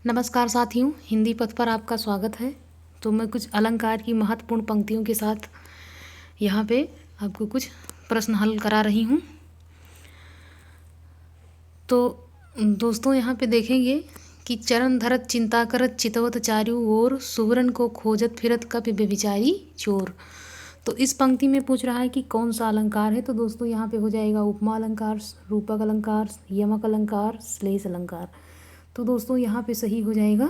नमस्कार साथियों, हिंदी पथ पर आपका स्वागत है। तो मैं कुछ अलंकार की महत्वपूर्ण पंक्तियों के साथ यहाँ पे आपको कुछ प्रश्न हल करा रही हूँ। तो दोस्तों यहाँ पे देखेंगे कि चरण धरत चिंता करत चितवत चारु ओर सुवर्ण को खोजत फिरत कपि व्यभिचारी चोर। तो इस पंक्ति में पूछ रहा है कि कौन सा अलंकार है। तो दोस्तों यहाँ पे हो जाएगा उपमा अलंकार, रूपक अलंकार, यमक अलंकार, श्लेष अलंकार। तो दोस्तों यहाँ पे सही हो जाएगा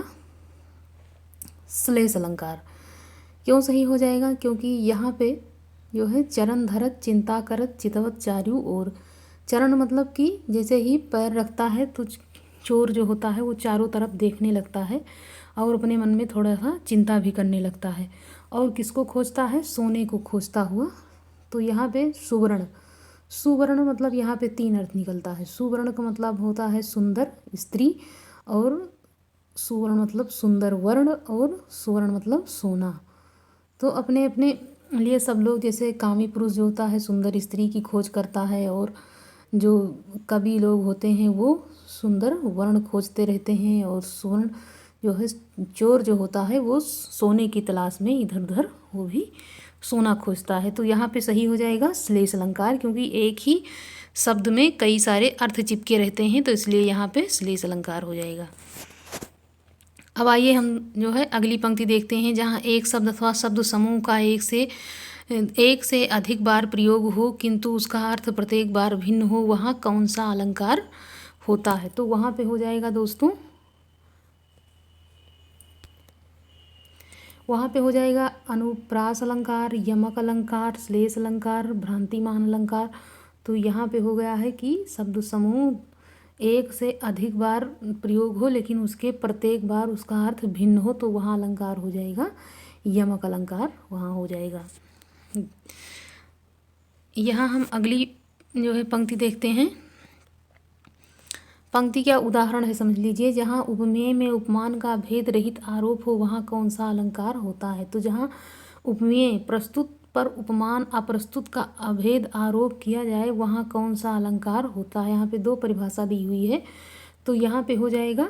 श्लेष अलंकार। क्यों सही हो जाएगा? क्योंकि यहाँ पे जो है चरण धरत चिंता करत चितवत चारु ओर। चरण मतलब कि जैसे ही पैर रखता है तो चोर जो होता है वो चारों तरफ देखने लगता है और अपने मन में थोड़ा सा चिंता भी करने लगता है। और किसको खोजता है? सोने को खोजता हुआ। तो यहाँ पे सुवर्ण, सुवर्ण मतलब यहाँ पे तीन अर्थ निकलता है। सुवर्ण का मतलब होता है सुंदर स्त्री, और सुवर्ण मतलब सुंदर वर्ण, और सुवर्ण मतलब सोना। तो अपने अपने लिए सब लोग, जैसे कामी पुरुष जो होता है सुंदर स्त्री की खोज करता है, और जो कवि लोग होते हैं वो सुंदर वर्ण खोजते रहते हैं, और सुवर्ण जो है चोर जो होता है वो सोने की तलाश में इधर उधर वो भी सोना खोजता है। तो यहाँ पे सही हो जाएगा श्लेष अलंकार, क्योंकि एक ही शब्द में कई सारे अर्थ चिपके रहते हैं, तो इसलिए यहाँ पे श्लेष अलंकार हो जाएगा। अब आइए हम जो है अगली पंक्ति देखते हैं, जहाँ एक शब्द अथवा शब्द समूह का एक से अधिक बार प्रयोग हो किंतु उसका अर्थ प्रत्येक बार भिन्न हो, वहाँ कौन सा अलंकार होता है। तो वहाँ पे हो जाएगा दोस्तों, वहाँ पे हो जाएगा अनुप्रास अलंकार, यमक अलंकार, श्लेष अलंकार, भ्रांतिमान अलंकार। तो यहाँ पे हो गया है कि शब्द समूह एक से अधिक बार प्रयोग हो लेकिन उसके प्रत्येक बार उसका अर्थ भिन्न हो, तो वहाँ अलंकार हो जाएगा यमक अलंकार, वहाँ हो जाएगा। यहाँ हम अगली जो है पंक्ति देखते हैं। पंक्ति क्या उदाहरण है समझ लीजिए। जहाँ उपमेय में उपमान का भेद रहित आरोप हो वहाँ कौन सा अलंकार होता है। तो जहाँ उपमेय प्रस्तुत पर उपमान अप्रस्तुत का अभेद आरोप किया जाए वहाँ कौन सा अलंकार होता है। यहाँ पे दो परिभाषा दी हुई है। तो यहाँ पे हो जाएगा,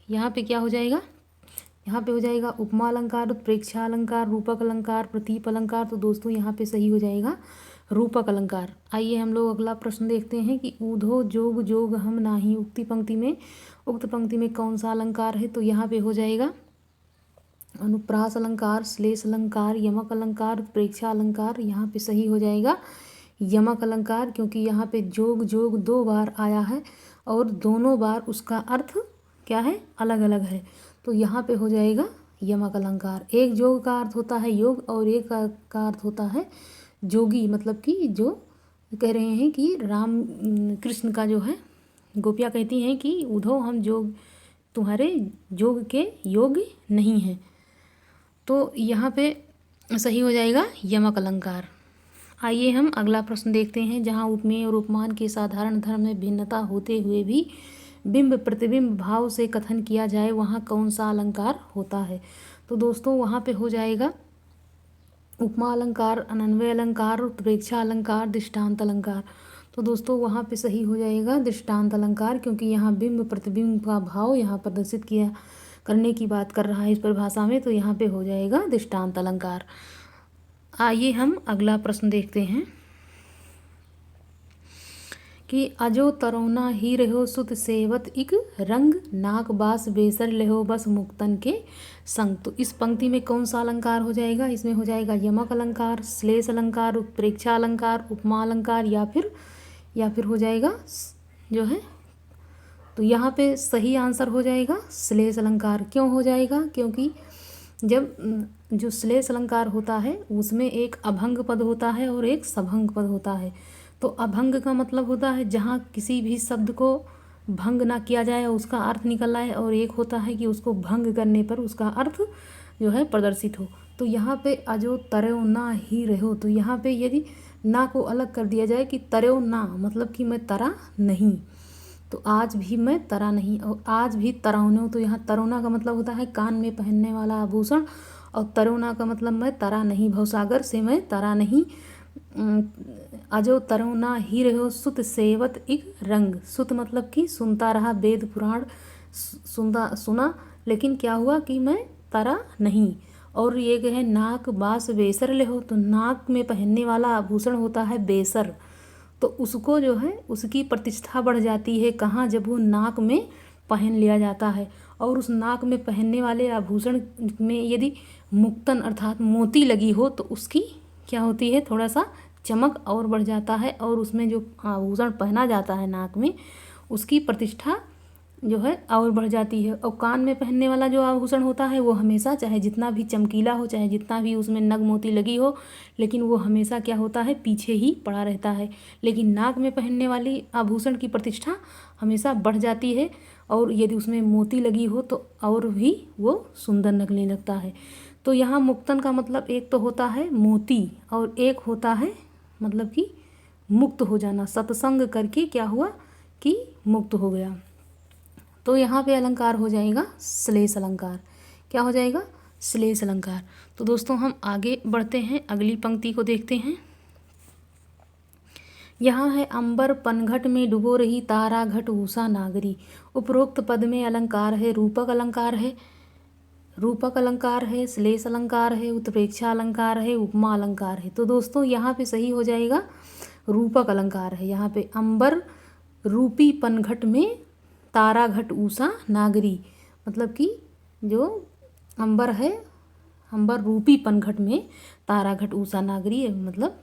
यहाँ पे क्या हो जाएगा, यहाँ पे हो जाएगा उपमा अलंकार, उत्प्रेक्षा अलंकार, रूपक अलंकार, प्रतीप अलंकार। तो दोस्तों यहाँ पे सही हो जाएगा रूपक अलंकार। आइए हम लोग अगला प्रश्न देखते हैं कि ऊधो जोग जोग हम नाही उक्त पंक्ति में कौन सा अलंकार है। तो यहाँ पे हो जाएगा अनुप्रास अलंकार, श्लेष अलंकार, यमक अलंकार, उत्प्रेक्षा अलंकार। यहाँ पे सही हो जाएगा यमक अलंकार, क्योंकि यहाँ पे जोग जोग दो बार आया है और दोनों बार उसका अर्थ क्या है? अलग अलग है। तो यहाँ पे हो जाएगा यमक अलंकार। एक जोग का अर्थ होता है योग और एक का अर्थ होता है जोगी, मतलब कि जो कह रहे हैं कि राम कृष्ण का जो है, गोपियाँ कहती हैं कि उधो हम जोग तुम्हारे जोग के योग्य नहीं हैं। तो यहाँ पे सही हो जाएगा यमक अलंकार। आइए हम अगला प्रश्न देखते हैं, जहाँ उपमेय और उपमान के साधारण धर्म में भिन्नता होते हुए भी बिंब प्रतिबिंब भाव से कथन किया जाए वहाँ कौन सा अलंकार होता है। तो दोस्तों वहाँ पे हो जाएगा उपमा अलंकार, अनन्वय अलंकार, उत्प्रेक्षा अलंकार, दृष्टांत अलंकार। तो दोस्तों वहाँ पे सही हो जाएगा दृष्टांत अलंकार, क्योंकि यहाँ बिंब प्रतिबिंब का भाव यहाँ प्रदर्शित किया करने की बात कर रहा है इस परिभाषा में। तो यहाँ पे हो जाएगा दृष्टांत अलंकार। आइए हम अगला प्रश्न देखते हैं कि अजो तरौना ही रहो सुत सेवत इक रंग नाक बास बेसर लेहो बस मुक्तन के संग। तो इस पंक्ति में कौन सा अलंकार हो जाएगा? इसमें हो जाएगा यमक अलंकार, श्लेष अलंकार, उत्प्रेक्षा अलंकार, उपमा अलंकार, या फिर हो जाएगा जो है। तो यहाँ पे सही आंसर हो जाएगा श्लेष अलंकार। क्यों हो जाएगा? क्योंकि जब जो श्लेष अलंकार होता है उसमें एक अभंग पद होता है और एक सभंग पद होता है। तो अभंग का मतलब होता है जहाँ किसी भी शब्द को भंग ना किया जाए और उसका अर्थ निकल आए, और एक होता है कि उसको भंग करने पर उसका अर्थ जो है प्रदर्शित हो। तो यहाँ पे अजो तरयो ना ही रहो, तो यहाँ पे यदि ना को अलग कर दिया जाए कि तरयो ना मतलब कि मैं तरा नहीं, तो आज भी मैं तरा नहीं, और आज भी तराउनो। तो यहाँ तरोना का मतलब होता है कान में पहनने वाला आभूषण, और तरोना का मतलब मैं तरा नहीं, भवसागर से मैं तरा नहीं। अजो तरोना ही रहो सुत सेवत इक रंग। सुत मतलब कि सुनता रहा वेद पुराण सुना, लेकिन क्या हुआ कि मैं तरा नहीं। और ये है नाक बास बेसर ले हो, तो नाक में पहनने वाला आभूषण होता है बेसर, तो उसको जो है उसकी प्रतिष्ठा बढ़ जाती है कहाँ, जब वो नाक में पहन लिया जाता है। और उस नाक में पहनने वाले आभूषण में यदि मुक्तन अर्थात मोती लगी हो तो उसकी क्या होती है, थोड़ा सा चमक और बढ़ जाता है, और उसमें जो आभूषण पहना जाता है नाक में उसकी प्रतिष्ठा जो है और बढ़ जाती है। और कान में पहनने वाला जो आभूषण होता है वो हमेशा चाहे जितना भी चमकीला हो, चाहे जितना भी उसमें नग मोती लगी हो, लेकिन वो हमेशा क्या होता है, पीछे ही पड़ा रहता है। लेकिन नाक में पहनने वाली आभूषण की प्रतिष्ठा हमेशा बढ़ जाती है, और यदि उसमें मोती लगी हो तो और भी वो सुंदर लगने लगता है। तो यहाँ मुक्तन का मतलब एक तो होता है मोती, और एक होता है मतलब कि मुक्त हो जाना, सत्संग करके क्या हुआ कि मुक्त हो गया। तो यहाँ पे अलंकार हो जाएगा श्लेष अलंकार। क्या हो जाएगा, श्लेष अलंकार। तो दोस्तों हम आगे बढ़ते हैं, अगली पंक्ति को देखते हैं। यहाँ है अंबर पनघट में डुबो रही तारा घट उषा नागरी। उपरोक्त पद में अलंकार है, रूपक अलंकार है, रूपक अलंकार है, श्लेष अलंकार है, उत्प्रेक्षा अलंकार है, उपमा अलंकार है। तो दोस्तों यहाँ पे सही हो जाएगा रूपक अलंकार है। यहाँ पे अंबर रूपी पनघट में तारा घट उषा नागरी, मतलब कि जो अंबर है, अंबर रूपी पनघट में तारा घट उषा नागरी है, मतलब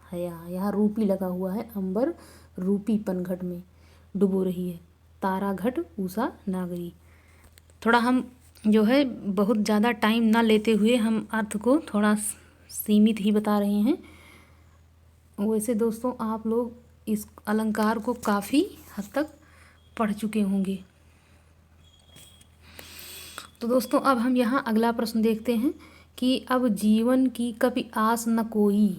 है यहाँ रूपी लगा हुआ है, अंबर रूपी पनघट में डुबो रही है तारा घट उषा नागरी। थोड़ा हम जो है बहुत ज़्यादा टाइम ना लेते हुए हम अर्थ को थोड़ा सीमित ही बता रहे हैं। वैसे दोस्तों आप लोग इस अलंकार को काफ़ी हद तक पढ़ चुके होंगे। तो दोस्तों अब हम यहाँ अगला प्रश्न देखते हैं कि अब जीवन की कभी आस न कोई,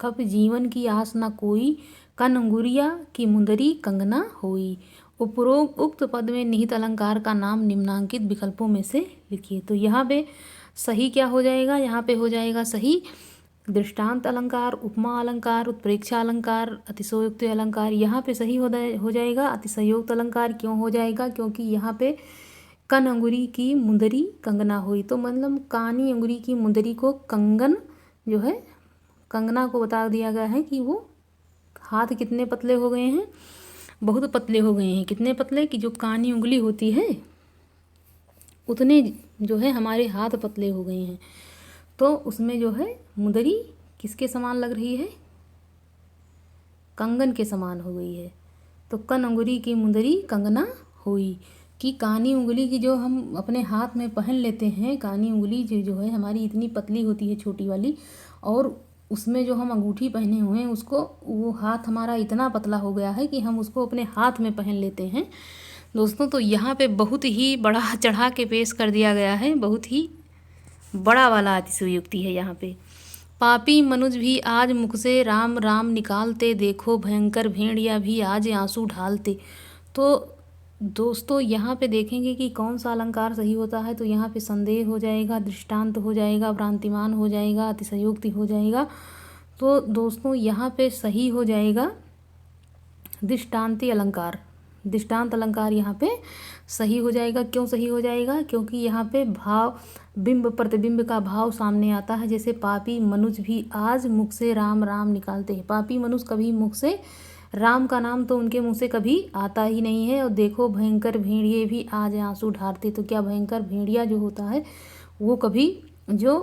कब जीवन की आस न कोई, कन अंगुरिया की मुंदरी कंगना होई। उपरोक्त उक्त पद में निहित अलंकार का नाम निम्नांकित विकल्पों में से लिखिए। तो यहाँ पे सही क्या हो जाएगा, यहाँ पे हो जाएगा सही दृष्टांत अलंकार, उपमा अलंकार, उत्प्रेक्षा अलंकार, अतिशयोक्त अलंकार। यहाँ पे सही हो जाएगा अतिशयोक्त अलंकार। क्यों हो जाएगा, क्योंकि यहाँ पे कन अंगुरी की मुंदरी कंगना हुई, तो मतलब कानी अंगुरी की मुंदरी को कंगन जो है कंगना को बता दिया गया है कि वो हाथ कितने पतले हो गए हैं, बहुत पतले हो गए हैं। कितने पतले कि जो कानी उंगली होती है उतने जो है हमारे हाथ पतले हो गए हैं। तो उसमें जो है मुंदरी किसके समान लग रही है, कंगन के समान हो गई है। तो कन अंगुरी की मुंदरी कंगना हुई, कि कानी उंगली की जो हम अपने हाथ में पहन लेते हैं, कानी उंगली जो है हमारी इतनी पतली होती है छोटी वाली, और उसमें जो हम अंगूठी पहने हुए हैं उसको, वो हाथ हमारा इतना पतला हो गया है कि हम उसको अपने हाथ में पहन लेते हैं। दोस्तों तो यहाँ पे बहुत ही बड़ा चढ़ा के पेश कर दिया गया है, बहुत ही बड़ा वाला अतिशयोक्ति है यहाँ पे। पापी मनुज भी आज मुख से राम राम निकालते, देखो भयंकर भेड़िया भी आज आंसू ढालते। तो दोस्तों यहाँ पे देखेंगे कि कौन सा अलंकार सही होता है। तो यहाँ पे संदेह हो जाएगा, दृष्टांत हो जाएगा, भ्रांतिमान हो जाएगा, अतिशयोक्ति हो जाएगा। तो दोस्तों यहाँ पे सही हो जाएगा दृष्टांती अलंकार। दृष्टांत अलंकार यहाँ पे सही हो जाएगा। क्यों सही हो जाएगा, क्योंकि यहाँ पे भाव बिंब प्रतिबिंब का भाव सामने आता है। जैसे पापी मनुज भी आज मुख से राम राम निकालते हैं, पापी मनुष्य कभी मुख से राम का नाम तो उनके मुंह से कभी आता ही नहीं है। और देखो भयंकर भेड़िए भी आज आंसू ढारते, तो क्या भयंकर भेड़िया जो होता है वो कभी जो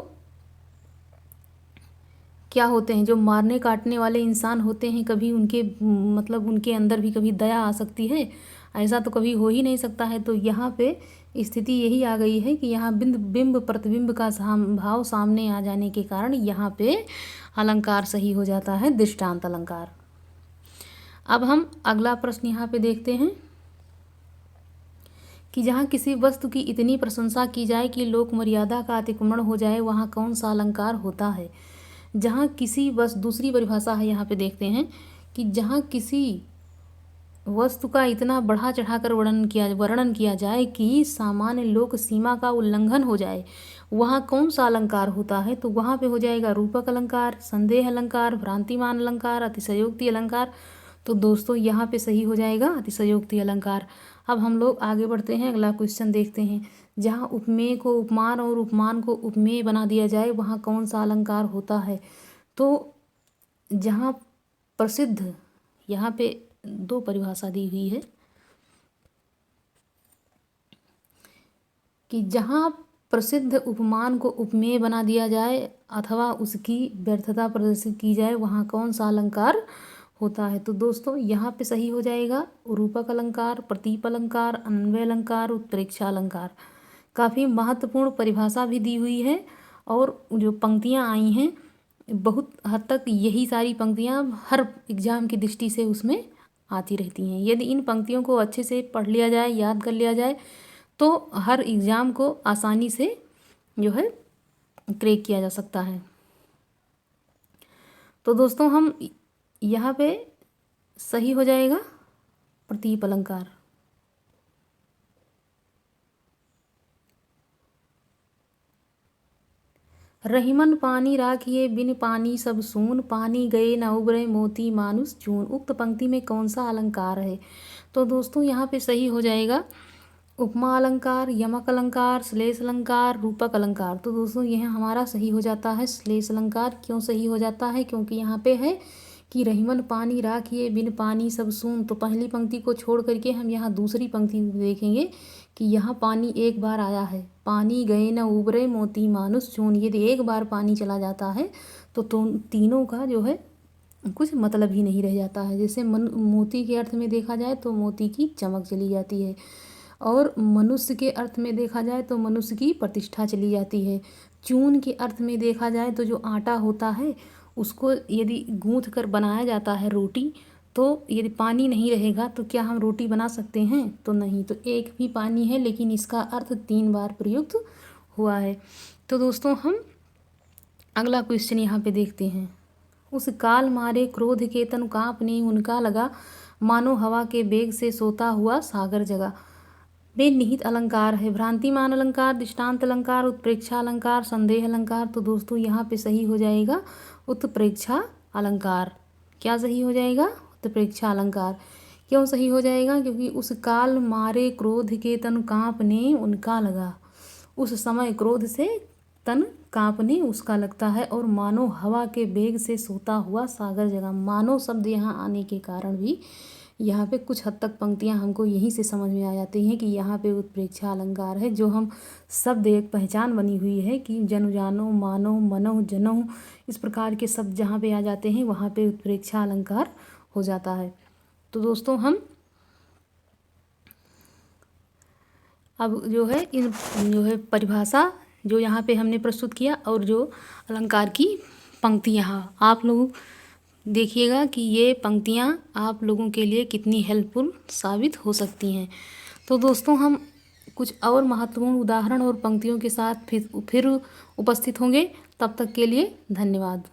क्या होते हैं, जो मारने काटने वाले इंसान होते हैं, कभी उनके मतलब उनके अंदर भी कभी दया आ सकती है, ऐसा तो कभी हो ही नहीं सकता है। तो यहाँ पे स्थिति यही आ गई है कि यहाँ बिंब प्रतिबिंब का भाव सामने आ जाने के कारण यहाँ पे अलंकार सही हो जाता है दृष्टांत अलंकार। अब हम अगला प्रश्न यहाँ पे देखते हैं कि जहाँ किसी वस्तु की इतनी प्रशंसा की जाए कि लोक मर्यादा का अतिक्रमण हो जाए, वहाँ कौन सा अलंकार होता है। जहाँ किसी वस्तु, दूसरी परिभाषा है यहाँ पे देखते हैं कि जहाँ किसी वस्तु का इतना बढ़ा चढ़ाकर वर्णन किया जाए कि सामान्य लोक सीमा का उल्लंघन हो जाए, वहाँ कौन सा अलंकार होता है। तो वहाँ पे हो जाएगा रूपक अलंकार, संदेह अलंकार, भ्रांतिमान अलंकार, अतिशयोक्ति अलंकार। तो दोस्तों यहाँ पे सही हो जाएगा अतिशयोक्ति अलंकार। अब हम लोग आगे बढ़ते हैं, अगला क्वेश्चन देखते हैं। जहाँ उपमेय को उपमान और उपमान को उपमेय बना दिया जाए वहाँ कौन सा अलंकार होता है? तो जहाँ प्रसिद्ध, यहाँ पे दो परिभाषा दी हुई है कि जहाँ प्रसिद्ध उपमान को उपमेय बना दिया जाए अथवा उसकी व्यर्थता प्रदर्शित की जाए वहाँ कौन सा अलंकार होता है? तो दोस्तों यहाँ पे सही हो जाएगा रूपक अलंकार, प्रतीप अलंकार, अन्वय अलंकार, उत्प्रेक्षा अलंकार। काफ़ी महत्वपूर्ण परिभाषा भी दी हुई है और जो पंक्तियाँ आई हैं बहुत हद तक यही सारी पंक्तियाँ हर एग्ज़ाम की दृष्टि से उसमें आती रहती हैं। यदि इन पंक्तियों को अच्छे से पढ़ लिया जाए, याद कर लिया जाए तो हर एग्ज़ाम को आसानी से जो है क्रैक किया जा सकता है। तो दोस्तों हम यहाँ पे सही हो जाएगा प्रतीप अलंकार। रहीमन पानी राखिए बिन पानी सब सून, पानी गए न उबरे मोती मानुष चून। उक्त पंक्ति में कौन सा अलंकार है? तो दोस्तों यहाँ पे सही हो जाएगा उपमा अलंकार, यमक अलंकार, श्लेष अलंकार, रूपक अलंकार। तो दोस्तों यह हमारा सही हो जाता है श्लेष अलंकार। क्यों सही हो जाता है? क्योंकि यहाँ पे है कि रहीमन पानी राखिए बिन पानी सब सून। तो पहली पंक्ति को छोड़ करके हम यहाँ दूसरी पंक्ति देखेंगे कि यहाँ पानी एक बार आया है, पानी गए न उबरे मोती मानुष चून। यदि एक बार पानी चला जाता है तो तीनों का जो है कुछ मतलब ही नहीं रह जाता है। जैसे मोती के अर्थ में देखा जाए तो मोती की चमक चली जाती है और मनुष्य के अर्थ में देखा जाए तो मनुष्य की प्रतिष्ठा चली जाती है। चून के अर्थ में देखा जाए तो जो आटा होता है उसको यदि गूँथ कर बनाया जाता है रोटी, तो यदि पानी नहीं रहेगा तो क्या हम रोटी बना सकते हैं? तो नहीं। तो एक भी पानी है लेकिन इसका अर्थ 3 बार प्रयुक्त हुआ है। तो दोस्तों हम अगला क्वेश्चन यहाँ पे देखते हैं। उस काल मारे क्रोध के तन काँपने उनका लगा, मानो हवा के बेग से सोता हुआ सागर जगा। वे निहित अलंकार है भ्रांतिमान अलंकार, दृष्टांत अलंकार, उत्प्रेक्षा अलंकार, संदेह अलंकार। तो दोस्तों यहाँ पे सही हो जाएगा उत्प्रेक्षा अलंकार। क्या सही हो जाएगा? उत्प्रेक्षा अलंकार। क्यों सही हो जाएगा? क्योंकि उस काल मारे क्रोध के तन काँपने उनका लगा। उस समय क्रोध से तन काँपने उसका लगता है और मानो हवा के बेग से सोता हुआ सागर जगा। मानो शब्द यहाँ आने के कारण भी यहाँ पे कुछ हद तक पंक्तियाँ हमको यहीं से समझ में आ जाती हैं कि यहाँ पे उत्प्रेक्षा अलंकार है। जो हम शब्द एक पहचान बनी हुई है कि जनु जानो, मानो, मनो, जनो, इस प्रकार के शब्द जहाँ पे आ जाते हैं वहाँ पे उत्प्रेक्षा अलंकार हो जाता है। तो दोस्तों हम अब जो है इन जो है परिभाषा जो यहाँ पे हमने प्रस्तुत किया और जो अलंकार की पंक्ति यहाँ आप लोग देखिएगा कि ये पंक्तियाँ आप लोगों के लिए कितनी हेल्पफुल साबित हो सकती हैं। तो दोस्तों हम कुछ और महत्वपूर्ण उदाहरण और पंक्तियों के साथ फिर उपस्थित होंगे। तब तक के लिए धन्यवाद।